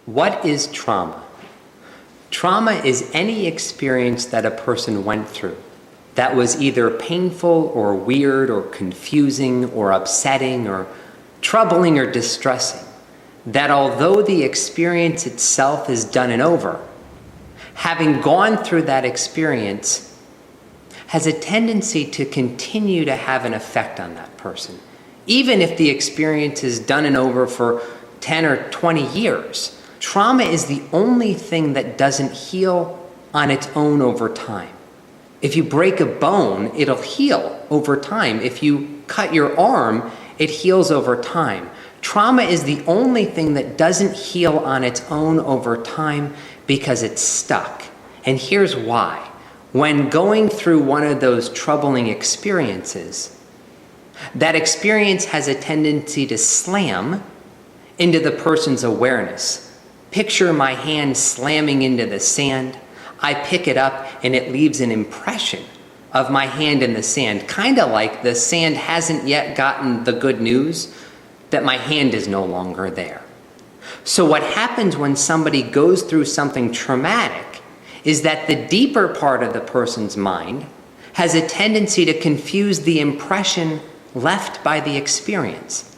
What is trauma? Trauma is any experience that a person went through that was either painful or weird or confusing or upsetting or troubling or distressing, that although the experience itself is done and over, having gone through that experience has a tendency to continue to have an effect on that person. Even if the experience is done and over for 10 or 20 years, trauma is the only thing that doesn't heal on its own over time. If you break a bone, it'll heal over time. If you cut your arm, it heals over time. Trauma is the only thing that doesn't heal on its own over time because it's stuck. And here's why. When going through one of those troubling experiences, that experience has a tendency to slam into the person's awareness. Picture my hand slamming into the sand. I pick it up and it leaves an impression of my hand in the sand, kind of like the sand hasn't yet gotten the good news that my hand is no longer there. So what happens when somebody goes through something traumatic is that the deeper part of the person's mind has a tendency to confuse the impression left by the experience,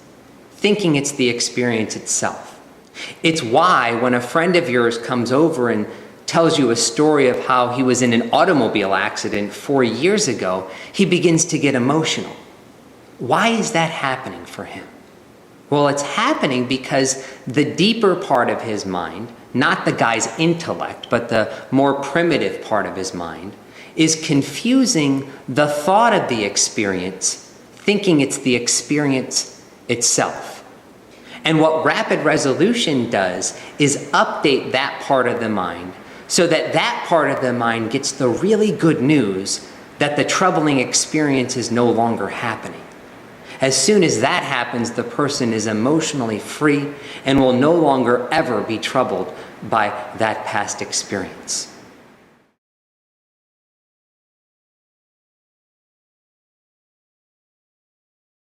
thinking it's the experience itself. It's why when a friend of yours comes over and tells you a story of how he was in an automobile accident 4 years ago, he begins to get emotional. Why is that happening for him? Well, it's happening because the deeper part of his mind, not the guy's intellect, but the more primitive part of his mind, is confusing the thought of the experience, thinking it's the experience itself. And what rapid resolution does is update that part of the mind so that that part of the mind gets the really good news that the troubling experience is no longer happening. As soon as that happens, the person is emotionally free and will no longer ever be troubled by that past experience.